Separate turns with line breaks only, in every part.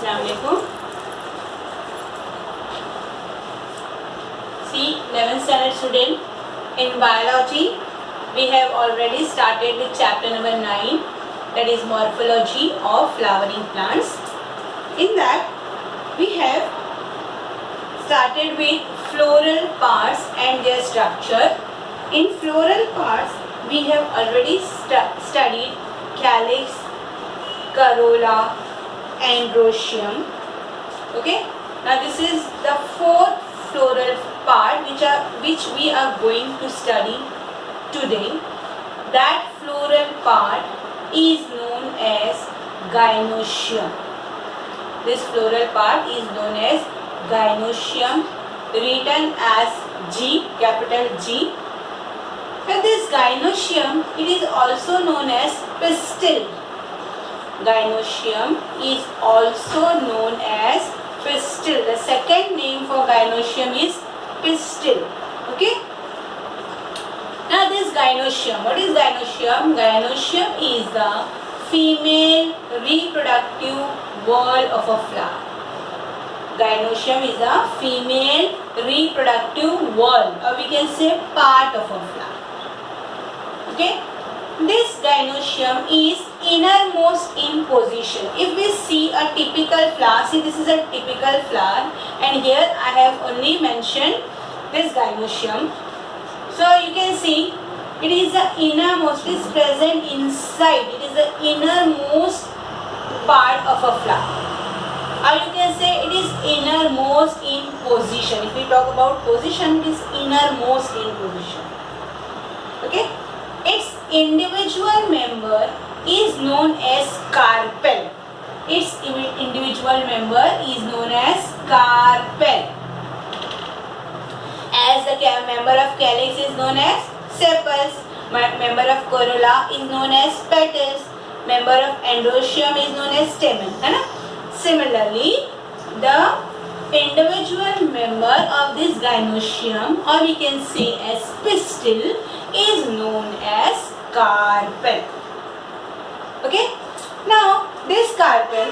Assalamu alaikum. See, 11th standard student, in biology we have already started with chapter number 9, that is morphology of flowering plants. In that we have started with floral parts and their structure. In floral parts we have already studied calyx, corolla, androecium. Okay, now this is the fourth floral part which we are going to study today. That floral part is known as gynoecium. This floral part is known as gynoecium, written as G, capital G. And this gynoecium, it is also known as pistil. Gynoecium is also known as pistil. The second name for gynoecium is pistil. Okay. Now this gynoecium, what is gynoecium? Gynoecium is the female reproductive wall of a flower. Gynoecium is the female reproductive wall, or we can say part of a flower. Okay. This gynoecium is innermost in position. If we see a typical flower, see this is a typical flower, and here I have only mentioned this gynoecium. So you can see it is the innermost, it is present inside, it is the innermost part of a flower. Or you can say it is innermost in position. If we talk about position, it is innermost in position. Okay. Its individual member is known as carpel. Its individual member is known as carpel. As the member of calyx is known as sepals, member of corolla is known as petals, member of androecium is known as stamen. Similarly, the individual member of this gynoecium, or we can say as pistil, is known as carpel. Okay. Now this carpel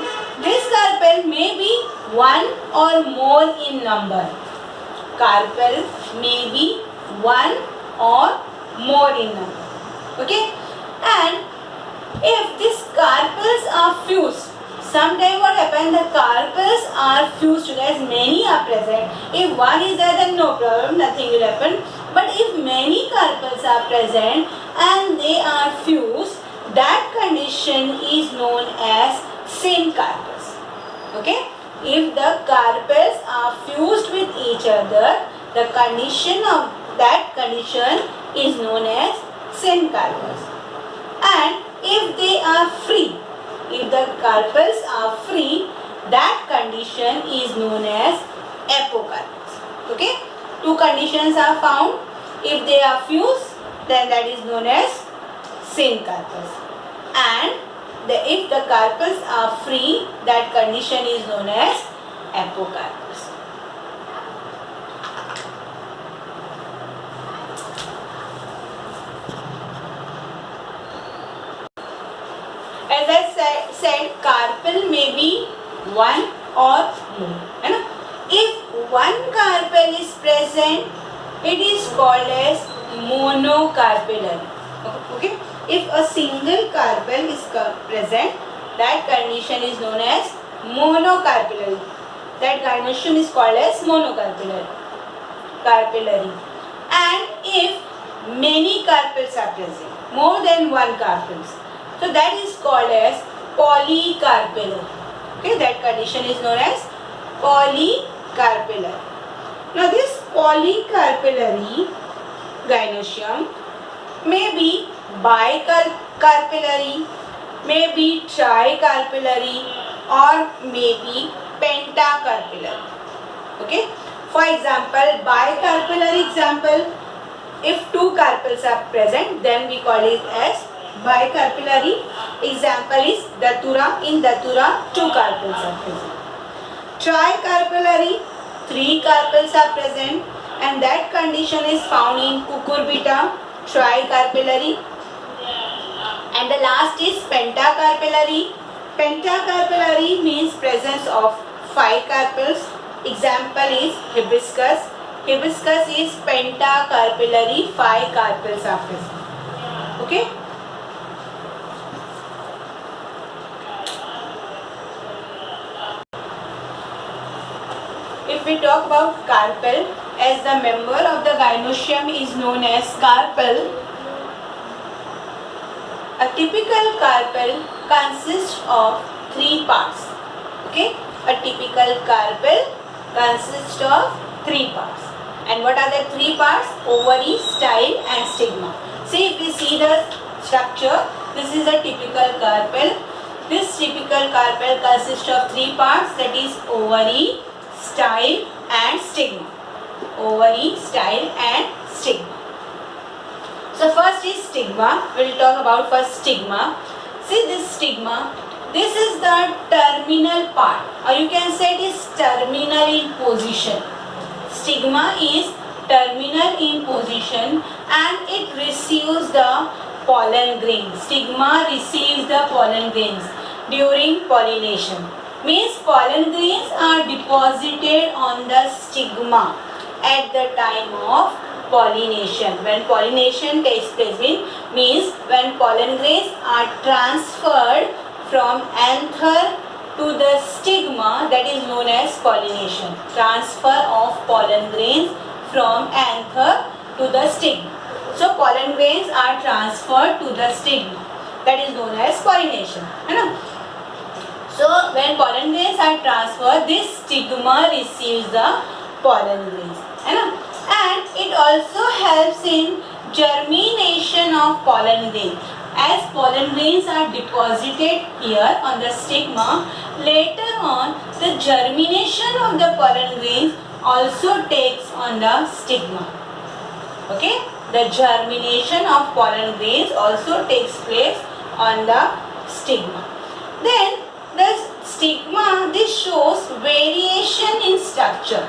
may be one or more in number. Carpel may be one or more in number. Okay. And if these carpels are fused, sometimes what happens, the carpels are fused together, many are present. If one is there, then no problem, nothing will happen. But if many carpels are present and they are fused, that condition is known as syncarpels. Okay? If the carpels are fused with each other, the condition of that condition is known as syncarpels. And if they are free, if the carpels are free, that condition is known as apocarpels. Okay? Two conditions are found. If they are fused, then that is known as syncarpels. And if the carpels are free, that condition is known as apocarpels. As I said, carpel may be one or more. If one carpel is present, it is called as monocarpellary. Okay? If a single carpel is present, that condition is known as monocarpellary. That gynoecium is called as monocarpellary. And if many carpels are present, more than one carpels, so that is called as polycarpellary. Okay, that condition is known as polycarpellary. Now this polycarpellary gynoecium may be bicarpellary, may be tricarpellary, or may be pentacarpellary. Okay. For example, bicarpellary example, if two carpels are present, then we call it as bicarpellary. Example is datura. In datura, two carpels are present. Tricarpellary, three carpels are present, and that condition is found in cucurbita, tricarpellary. And the last is pentacarpellary. Pentacarpellary means presence of 5 carpels. Example is hibiscus. Hibiscus is pentacarpellary, 5 carpels are present. Okay. If we talk about carpel, as the member of the gynoecium is known as carpel, a typical carpel consists of 3 parts. Okay, a typical carpel consists of 3 parts. And what are the 3 parts? Ovary, style and stigma. See, if we see the structure, this is a typical carpel. This typical carpel consists of 3 parts, that is ovary, style and stigma. Ovary, style and stigma. So first is stigma. We will talk about first stigma. See this stigma. This is the terminal part, or you can say it is terminal in position. Stigma is terminal in position and it receives the pollen grains. Stigma receives the pollen grains during pollination. Means pollen grains are deposited on the stigma at the time of pollination. When pollination takes place, means when pollen grains are transferred from anther to the stigma, that is known as pollination. Transfer of pollen grains from anther to the stigma. So pollen grains are transferred to the stigma, that is known as pollination. So when pollen grains are transferred, this stigma receives the pollen grains. And it also helps in germination of pollen grains. As pollen grains are deposited here on the stigma, later on the germination of the pollen grains also takes on the stigma. Okay, the germination of pollen grains also takes place on the stigma. Then the stigma, this shows variation in structure.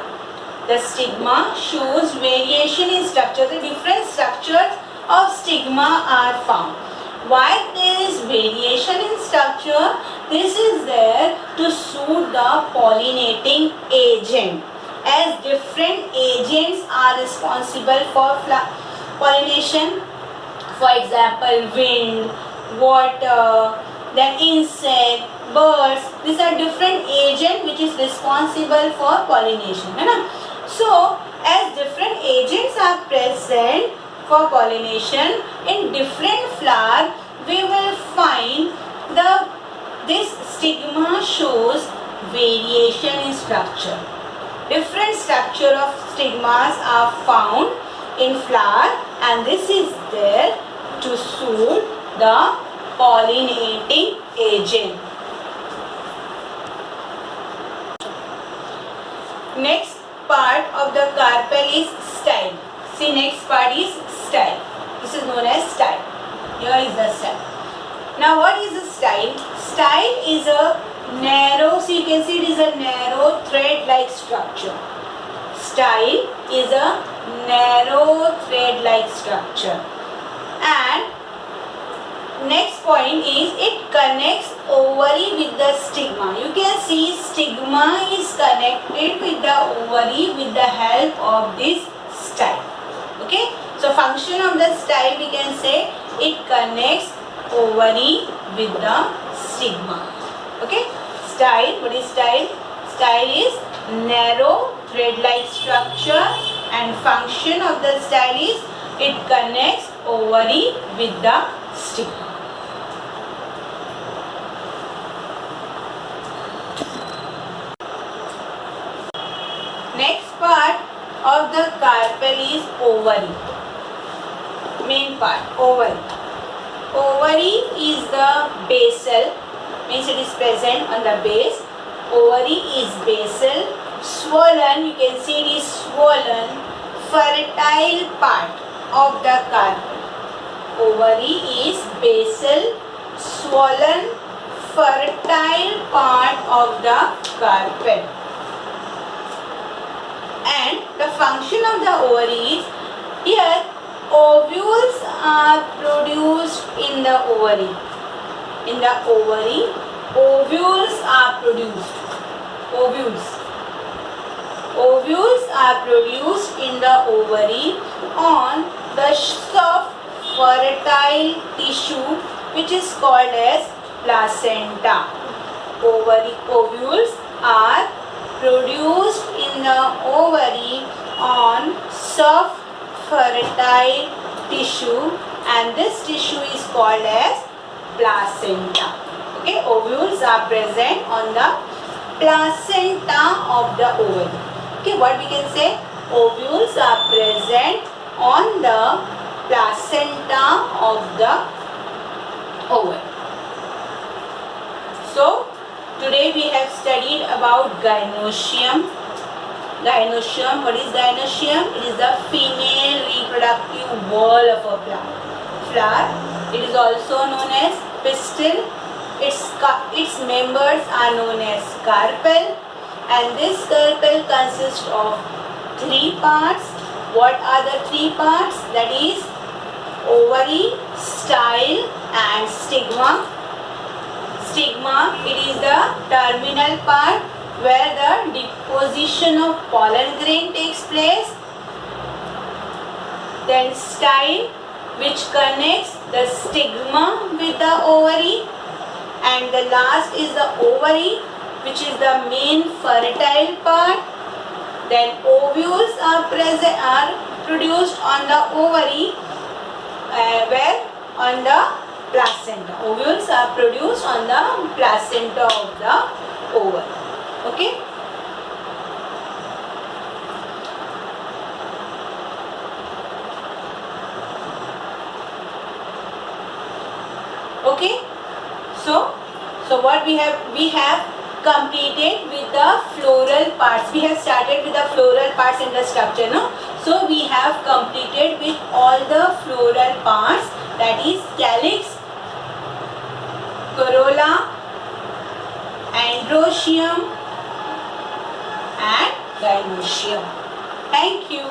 The stigma shows variation in structure. The different structures of stigma are found. Why there is variation in structure? This is there to suit the pollinating agent. As different agents are responsible for pollination. For example, wind, water, then insect, birds. These are different agents which is responsible for pollination. So, as different agents are present for pollination in different flower, we will find this stigma shows variation in structure. Different structure of stigmas are found in flower, and this is there to suit the pollinating agent. Next part of the carpel is style. See, next part is style. This is known as style. Here is the style. Now what is the style? Style is a narrow, see you can see it is a narrow thread like structure. Style is a narrow thread like structure. And next point is it connects ovary with the stigma. You can see stigma is connected with the ovary with the help of this style. Okay. So function of the style, we can say it connects ovary with the stigma. Okay. Style, what is style? Style is narrow thread-like structure, and function of the style is it connects ovary with the stigma. Next part of the carpel is ovary. Main part, ovary. Ovary is the basal, means it is present on the base. Ovary is basal, swollen, you can see it is swollen, fertile part of the carpel. Ovary is basal, swollen, fertile part of the carpel. And the function of the ovary is, here ovules are produced in the ovary. In the ovary, ovules are produced. Ovules. Ovules are produced in the ovary on the soft fertile tissue which is called as placenta. Ovules are produced in the ovary on soft fertile tissue, and this tissue is called as placenta. Okay, ovules are present on the placenta of the ovary. Okay, what we can say? Ovules are present on the placenta of the ovary. So, today we have studied about gynoecium. Gynoecium, what is gynoecium? It is the female reproductive wall of a flower. It is also known as pistil. Its members are known as carpel, and this carpel consists of 3 parts. What are the 3 parts? That is ovary, style and stigma. Stigma, it is the terminal part where the deposition of pollen grain takes place. Then style, which connects the stigma with the ovary. And the last is the ovary, which is the main fertile part. Then ovules are produced on the ovary, where on the placenta. Ovules are produced on the placenta of the ovary. Okay. Okay. So what we have completed with the floral parts. We have started with the floral parts in the structure, no? So we have completed with all the floral parts, that is calyx, corolla, androecium and gynoecium. Thank you.